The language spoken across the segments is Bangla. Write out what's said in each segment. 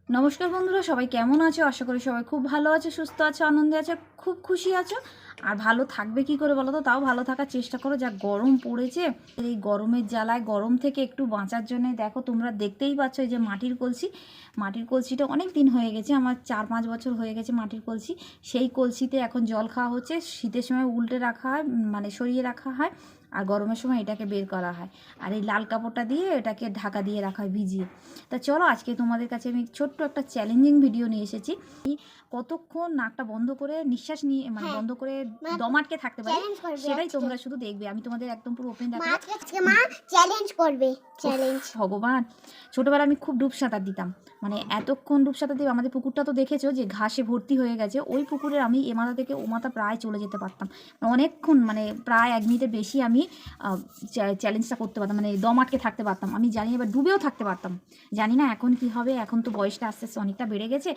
নমস্কার বন্ধুরা, সবাই কেমন আছো? আশা করি সবাই খুব ভালো আছে, সুস্থ আছো, আনন্দে আছো, খুব খুশি আছো। আর ভালো থাকবে কি করে বলো তো? তাও ভালো থাকার চেষ্টা করো। যা গরম পড়েছে, এই গরমের জ্বালায় গরম থেকে একটু বাঁচার জন্য দেখো, তোমরা দেখতেই পাচ্ছ এই যে মাটির কলসিটা অনেক দিন হয়ে গেছে, আমার 4-5 বছর হয়ে গেছে মাটির কলসি। সেই কলসিতে এখন জল খাওয়া হচ্ছে। শীতের সময় উল্টে রাখা হয়, মানে সরিয়ে রাখা হয়, আর গরমের সময় এটাকে বের করা হয়। আর এই লাল কাপড়টা দিয়ে এটাকে ঢাকা দিয়ে রাখা হয় ভিজিয়ে। তা চলো, আজকে তোমাদের কাছে আমি ছোট্ট একটা চ্যালেঞ্জিং ভিডিও নিয়ে এসেছি। কতক্ষণ নাকটা বন্ধ করে নিঃশ্বাস নিয়ে, মানে বন্ধ করে দম আটকে থাকতে পারি, সেটাই তোমরা শুধু দেখবে। আমি তোমাদের একদম পুরো ওপেন দেখাবো। মা চ্যালেঞ্জ করবে, চ্যালেঞ্জ। ভগবান, ছোটবেলায় আমি খুব ডুব সাঁতার দিতাম, মানে এতক্ষণ ডুব সাঁতার দিয়ে আমাদের পুকুরটা তো দেখেছো যে ঘাসে ভর্তি হয়ে গেছে। ওই পুকুরে আমি এ মাথা থেকে ও মাথা প্রায় চলে যেতে পারতাম অনেকক্ষণ, মানে প্রায় 1 মিনিটের বেশি আমি চ্যালেঞ্জটা করতে পারতাম, মানে দম আটকে থাকতে পারতাম। আমি জানি, এবার ডুবেও থাকতে পারতাম। জানি না এখন কি হবে, এখন তো বয়সটা আস্তে আস্তে অনেকটা বেড়ে গেছে,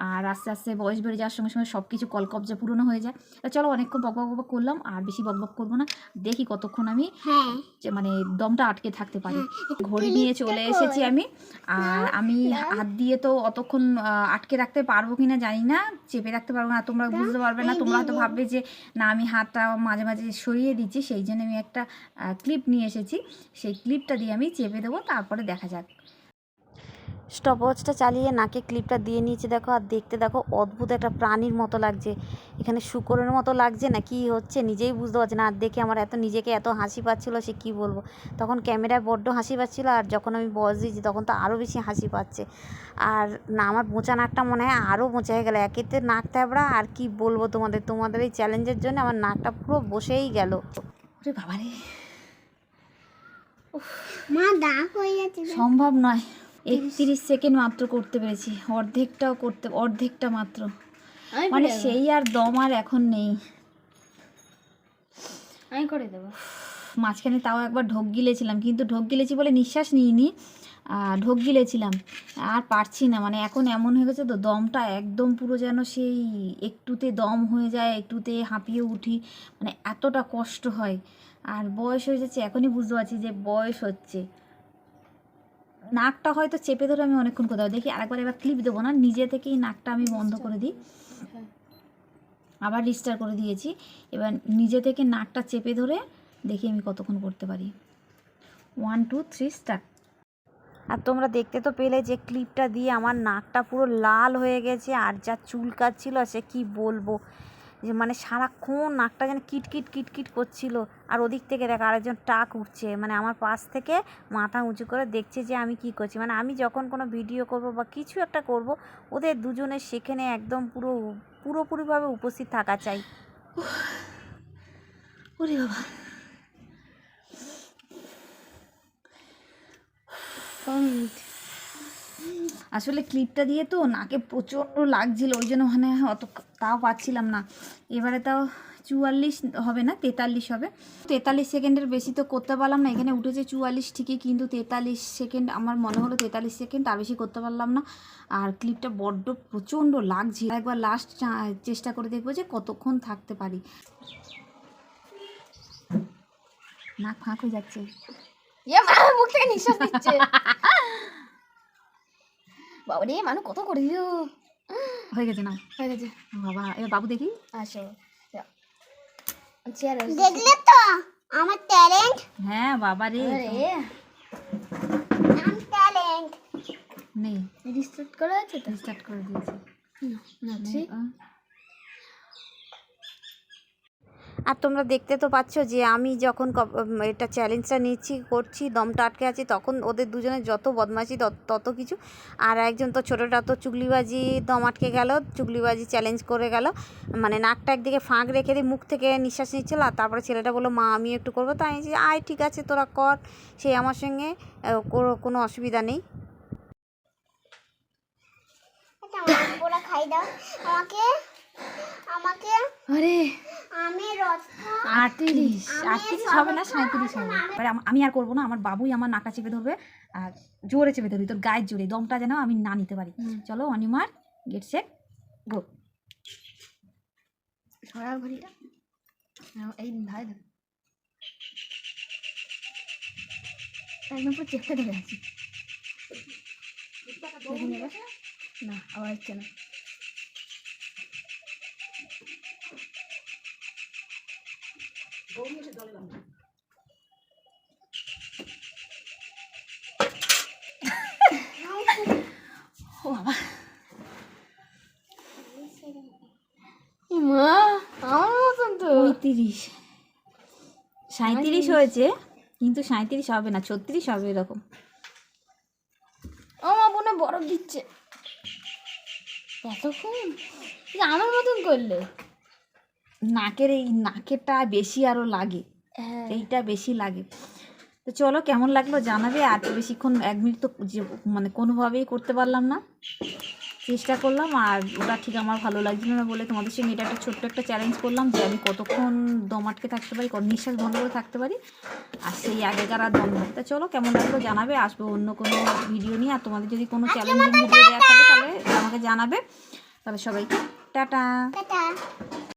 আর আস্তে আস্তে বয়স বেড়ে যাওয়ার সঙ্গে সঙ্গে সব কিছু কলকবজা পুরনো হয়ে যায়। তা চলো, অনেকক্ষণ বক করলাম, আর বেশি বক করবো না, দেখি কতক্ষণ আমি মানে দমটা আটকে থাকতে পারি। ঘড়ি নিয়ে চলে এসেছি আমি, আর আমি হাত দিয়ে তো অতক্ষণ আটকে রাখতে পারবো কিনা জানি না, চেপে রাখতে পারবো না, তোমরা বুঝতে পারবে না। তোমরা হয়তো ভাববে যে না, আমি হাতটা মাঝে মাঝে সরিয়ে দিচ্ছি, সেই জন্য আমি একটা ক্লিপ নিয়ে এসেছি। সেই ক্লিপটা দিয়ে আমি চেপে দেবো, তারপরে দেখা যাক। স্টপওয়াচটা চালিয়ে নাকে ক্লিপটা দিয়ে নিয়েছে দেখো, আর দেখতে দেখো অদ্ভুত একটা প্রাণীর মতো লাগছে। এখানে শূকরের মতো লাগছে না, কি হচ্ছে নিজেই বুঝতে পারছি না। আর দেখে আমার নিজেকে এত হাসি পাচ্ছিলো, সে কি বলবো। তখন ক্যামেরায় বড্ড হাসি পাচ্ছিলো, আর যখন আমি বয়স দিয়েছি তখন তো আরও বেশি হাসি পাচ্ছে। আর না, আমার বোঁচা নাকটা মনে হয় আরও বোঁচা হয়ে গেলো, একেতে নাক থ্যাবড়া। আর কি বলবো তোমাদের এই চ্যালেঞ্জের জন্য আমার নাকটা পুরো বসেই গেল। ওরে বাবারে, মা দাগ হয়ে যাচ্ছে, সম্ভব নয়। 31 সেকেন্ড মাত্র করতে পেরেছি, অর্ধেকটা মাত্র, মানে সেই আর দম আর এখন নেই। আমি করে দেবো। মাঝখানে তাও একবার ঢোক গিলেছিলাম, কিন্তু ঢোক গিলেছি বলে নিঃশ্বাস নিইনি, ঢোক গিলেছিলাম। আর পারছি না, মানে এখন এমন হয়ে গেছে তো, দমটা একদম পুরো যেন সেই একটুতে দম হয়ে যায়, একটুতে হাঁপিয়ে উঠি, মানে এতটা কষ্ট হয়। আর বয়স হয়ে যাচ্ছে, এখনই বুঝতে পারছি যে বয়স হচ্ছে। নাকটা হয়তো চেপে ধরে আমি অনেকক্ষণ কোথাও দেখি, এবার ক্লিপ দেবো না, নিজে থেকেই নাকটা আমি বন্ধ করে দিই। আবার রিস্টার করে দিয়েছি। এবার নিজে থেকে নাকটা চেপে ধরে দেখি আমি কতক্ষণ করতে পারি। 1 2 3 স্টার্ট। আর তোমরা দেখতে তো পেলে যে ক্লিপটা দিয়ে আমার নাকটা পুরো লাল হয়ে গেছে, আর যা চুলকাচ্ছিল সে কি বলবো, যে মানে সারাক্ষণ নাকটা যেন কিটকিট কিটকিট করছিল। আর ওদিক থেকে দেখ আরেকজন টাক উঠছে, মানে আমার পাশ থেকে মাথা উঁচু করে দেখছে যে আমি কি করছি। মানে আমি যখন কোনো ভিডিও করব বা কিছু একটা করব, ওদের দুজনের সেখানে একদম পুরোপুরিভাবে উপস্থিত থাকা চাই। ওরে বাবা, আসলে ক্লিপটা দিয়ে তো নাকে প্রচণ্ড লাগছিল, ওই জন্য মানে অত তাও পাচ্ছিলাম না। এবারে তাও 44 হবে না, 43 হবে। 43 সেকেন্ডের বেশি তো করতে পারলাম না। এখানে উঠেছে 44 ঠিকই, কিন্তু 43 সেকেন্ড আমার মনে হলো 43 সেকেন্ড, তার বেশি করতে পারলাম না। আর ক্লিপটা বড্ড প্রচণ্ড লাগছে। একবার লাস্ট চেষ্টা করে দেখবো যে কতক্ষণ থাকতে পারি। নাক ফাঁক হয়ে যাচ্ছে, মুখ থেকে নিঃশ্বাস নিচ্ছে। বাবা রে, মানু কত করে দিও। হয়ে গেছে না? হয়ে গেছে বাবা, এবার বাবু দেখি। আসো, দেখলে তো আমার ট্যালেন্ট। হ্যাঁ বাবা রে, আমার ট্যালেন্ট নেই। রিস্টার্ট করা আছে তো? রিস্টার্ট করে দিয়েছি। আর তোমরা দেখতে তো পাচ্ছ যে আমি যখন এটা চ্যালেঞ্জটা করছি, দমটা আটকে আছি, তখন ওদের দুজনের যত বদমাশি তত কিছু। আর একজন তো ছোটোটা তো চুগলিবাজি, দম আটকে গেল, চুগলিবাজি চ্যালেঞ্জ করে গেল, মানে নাকটা একদিকে ফাঁক রেখে দিয়ে মুখ থেকে নিঃশ্বাস নিচ্ছিল। আর তারপরে ছেলেটা বললো মা আমি একটু করবো, তাই আমি আয় ঠিক আছে তোরা কর, সে আমার সঙ্গে কোনো অসুবিধা নেই। খাই দাও আমাকে, আমাকে। আরে আমি 38 হবে না, 37 হবে। এবার আমি আর করবো না, আমার বাবুই আমার নাকা চেপে ধরবে, আর জোরে চেপে ধরবি, তোর গায়ের জোরে, দমটা যেন আমি না নিতে পারি। চলো, অনিমার গেট সেট গো। সরা ঘড়িটা এই ধারে ধর, একদম পুরো চেপে ধরে আছি। না আবার হচ্ছে না। ও বাবা, মা আমার মতন তো। 35 37 হয়েছে, কিন্তু 37 হবে না, 36 হবে এরকম। ও মা বোনে বরফ দিচ্ছে এতক্ষণ, আমার মতন করলে। নাকের এই নাকেরটা বেশি আরও লাগে, হ্যাঁ এইটা বেশি লাগে। তো চলো কেমন লাগলো জানাবে। আর তো বেশিক্ষণ 1 মিনিট তো মানে কোনোভাবেই করতে পারলাম না, চেষ্টা করলাম। আর ওটা ঠিক আমার ভালো লাগছিল না বলে তোমাদের সঙ্গে এটা একটা ছোট্ট একটা চ্যালেঞ্জ করলাম যে আমি কতক্ষণ দম আটকে থাকতে পারি, নিঃশ্বাস বন্ধ করে থাকতে পারি, আর সেই আগেকার আর দম নেই। তা চলো কেমন লাগলো জানাবে, আসবো অন্য কোনো ভিডিও নিয়ে। আর তোমাদের যদি কোনো চ্যালেঞ্জিং ভিডিও দেওয়া থাকে তাহলে আমাকে জানাবে। তাহলে সবাইকে টাটা।